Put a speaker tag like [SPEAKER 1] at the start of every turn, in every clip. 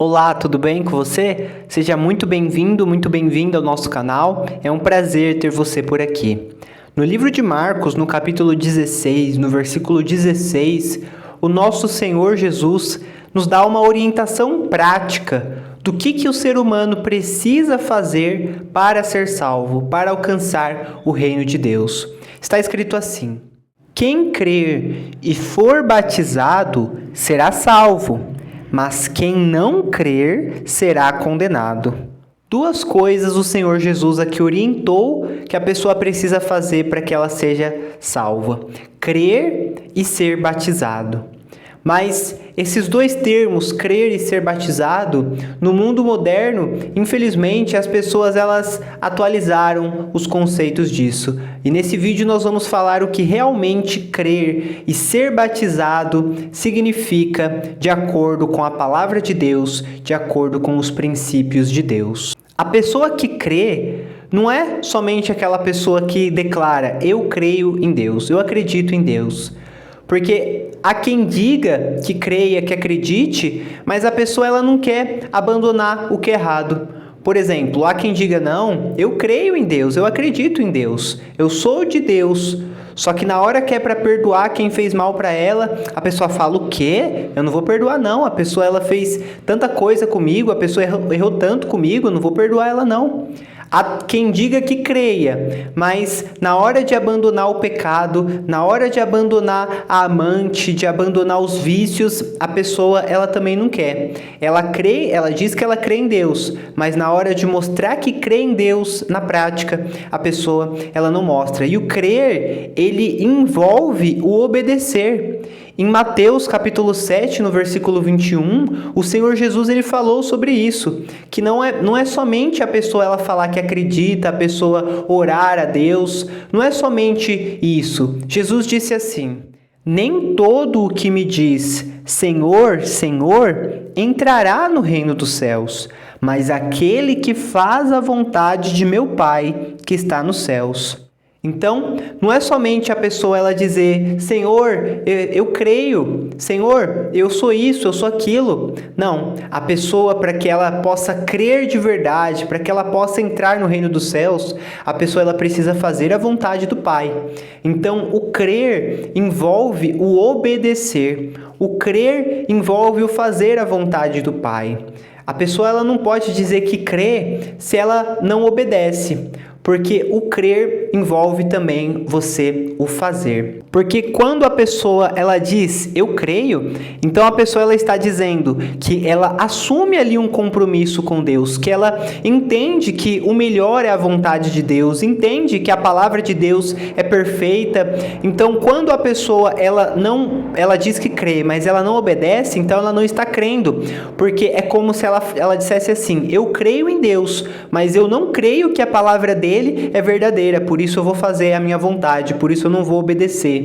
[SPEAKER 1] Olá, tudo bem com você? Seja muito bem-vindo, muito bem-vinda ao nosso canal. É um prazer ter você por aqui. No livro de Marcos, no capítulo 16, no versículo 16, o nosso Senhor Jesus nos dá uma orientação prática do que o ser humano precisa fazer para ser salvo, para alcançar o reino de Deus. Está escrito assim: quem crer e for batizado será salvo, mas quem não crer será condenado. Duas coisas o Senhor Jesus aqui orientou que a pessoa precisa fazer para que ela seja salva: crer e ser batizado. Mas esses dois termos, crer e ser batizado, no mundo moderno, infelizmente, as pessoas elas atualizaram os conceitos disso. E nesse vídeo nós vamos falar o que realmente crer e ser batizado significa de acordo com a palavra de Deus, de acordo com os princípios de Deus. A pessoa que crê não é somente aquela pessoa que declara: eu creio em Deus, eu acredito em Deus. Porque há quem diga que creia, que acredite, mas a pessoa ela não quer abandonar o que é errado. Por exemplo, há quem diga: não, eu creio em Deus, eu acredito em Deus, eu sou de Deus. Só que na hora que é para perdoar quem fez mal para ela, a pessoa fala: o quê? Eu não vou perdoar não, a pessoa ela fez tanta coisa comigo, a pessoa errou tanto comigo, eu não vou perdoar ela não. Há quem diga que creia, mas na hora de abandonar o pecado, na hora de abandonar a amante, de abandonar os vícios, a pessoa ela também não quer. Ela crê, ela diz que ela crê em Deus, mas na hora de mostrar que crê em Deus, na prática, a pessoa ela não mostra. E o crer, ele envolve o obedecer. Em Mateus capítulo 7, no versículo 21, o Senhor Jesus ele falou sobre isso, que não é somente a pessoa ela falar que acredita, a pessoa orar a Deus, não é somente isso. Jesus disse assim: nem todo o que me diz Senhor, Senhor, entrará no reino dos céus, mas aquele que faz a vontade de meu Pai que está nos céus. Então, não é somente a pessoa ela dizer: Senhor, eu creio, Senhor, eu sou isso, eu sou aquilo. Não, a pessoa, para que ela possa crer de verdade, para que ela possa entrar no reino dos céus, a pessoa ela precisa fazer a vontade do Pai. Então, o crer envolve o obedecer. O crer envolve o fazer a vontade do Pai. A pessoa ela não pode dizer que crê se ela não obedece. Porque o crer envolve também você o fazer. Porque quando a pessoa ela diz eu creio, então a pessoa ela está dizendo que ela assume ali um compromisso com Deus, que ela entende que o melhor é a vontade de Deus, entende que a palavra de Deus é perfeita. Então quando a pessoa ela diz que crê, mas ela não obedece, então ela não está crendo. Porque é como se ela dissesse assim: eu creio em Deus, mas eu não creio que a palavra dele é verdadeira, por isso eu vou fazer a minha vontade, por isso eu não vou obedecer.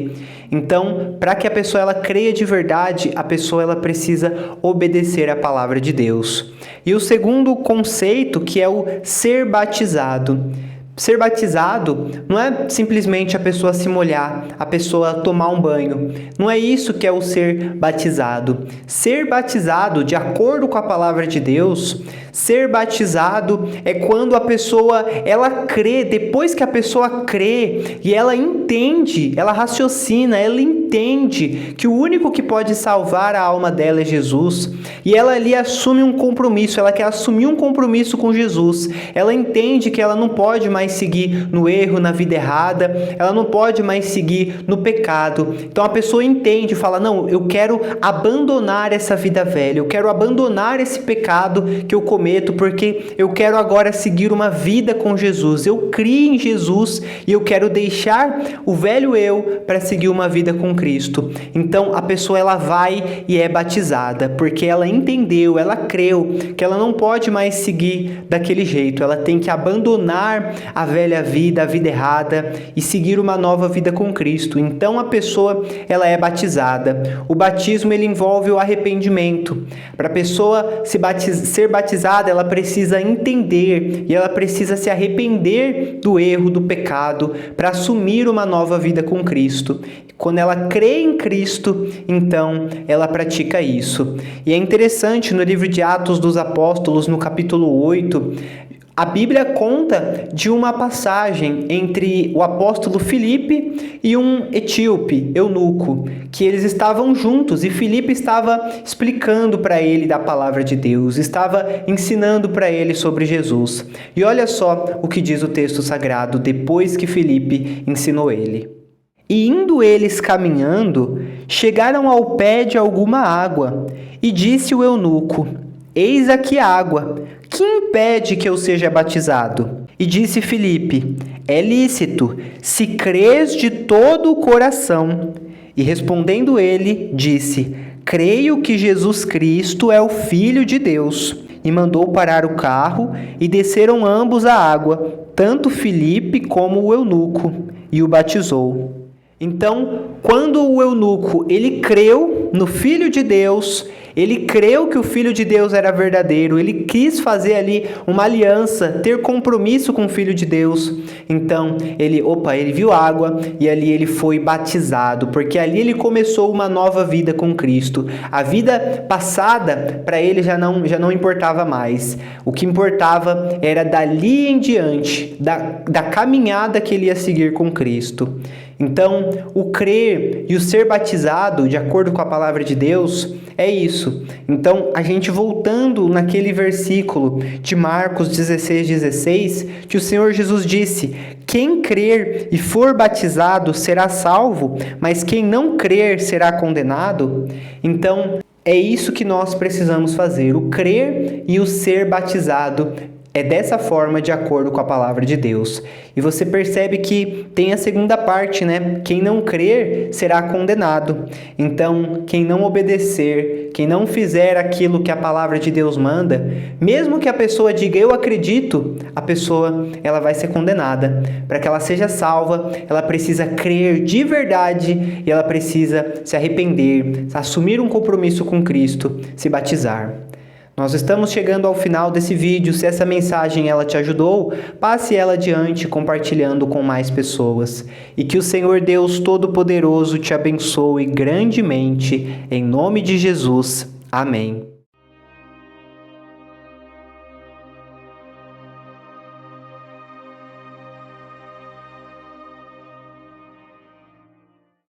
[SPEAKER 1] Então, para que a pessoa ela creia de verdade, a pessoa ela precisa obedecer a palavra de Deus. E o segundo conceito, que é o ser batizado. Ser batizado não é simplesmente a pessoa se molhar, a pessoa tomar um banho. Não é isso que é o ser batizado. Ser batizado, de acordo com a palavra de Deus, ser batizado é quando a pessoa ela crê, depois que a pessoa crê e ela entende, ela raciocina, ela entende que o único que pode salvar a alma dela é Jesus, e ela ali assume um compromisso, ela quer assumir um compromisso com Jesus. Ela entende que ela não pode mais seguir no erro, na vida errada, ela não pode mais seguir no pecado. Então a pessoa entende, fala: não, eu quero abandonar essa vida velha, eu quero abandonar esse pecado que eu cometo, porque eu quero agora seguir uma vida com Jesus. Eu criei em Jesus e eu quero deixar o velho eu para seguir uma vida com Cristo. Então a pessoa ela vai e é batizada, porque ela entendeu, ela creu que ela não pode mais seguir daquele jeito, ela tem que abandonar a velha vida, a vida errada, e seguir uma nova vida com Cristo. Então a pessoa ela é batizada. O batismo ele envolve o arrependimento. Para a pessoa ser batizada, ela precisa entender e ela precisa se arrepender do erro, do pecado, para assumir uma nova vida com Cristo. Quando ela ela crê em Cristo, então ela pratica isso. E é interessante, no livro de Atos dos Apóstolos, no capítulo 8, a Bíblia conta de uma passagem entre o apóstolo Filipe e um etíope, eunuco, que eles estavam juntos e Filipe estava explicando para ele da palavra de Deus, estava ensinando para ele sobre Jesus. E olha só o que diz o texto sagrado depois que Filipe ensinou ele. E indo eles caminhando, chegaram ao pé de alguma água, e disse o eunuco: Eis aqui água, que impede que eu seja batizado? E disse Filipe: É lícito, se crês de todo o coração. E respondendo ele, disse: Creio que Jesus Cristo é o Filho de Deus. E mandou parar o carro, e desceram ambos à água, tanto Filipe como o eunuco, e o batizou. Então, quando o eunuco ele creu no Filho de Deus, ele creu que o Filho de Deus era verdadeiro, ele quis fazer ali uma aliança, ter compromisso com o Filho de Deus. Então, ele viu água e ali ele foi batizado, porque ali ele começou uma nova vida com Cristo. A vida passada, para ele já não importava mais. O que importava era dali em diante, da caminhada que ele ia seguir com Cristo. Então, o crer e o ser batizado, de acordo com a palavra de Deus, é isso. Então, a gente voltando naquele versículo de Marcos 16:16, que o Senhor Jesus disse: Quem crer e for batizado será salvo, mas quem não crer será condenado. Então, é isso que nós precisamos fazer, o crer e o ser batizado. É dessa forma, de acordo com a palavra de Deus. E você percebe que tem a segunda parte, né? Quem não crer será condenado. Então, quem não obedecer, quem não fizer aquilo que a palavra de Deus manda, mesmo que a pessoa diga, eu acredito, a pessoa ela vai ser condenada. Para que ela seja salva, ela precisa crer de verdade e ela precisa se arrepender, assumir um compromisso com Cristo, se batizar. Nós estamos chegando ao final desse vídeo. Se essa mensagem ela te ajudou, passe ela adiante compartilhando com mais pessoas. E que o Senhor Deus Todo-Poderoso te abençoe grandemente. Em nome de Jesus. Amém.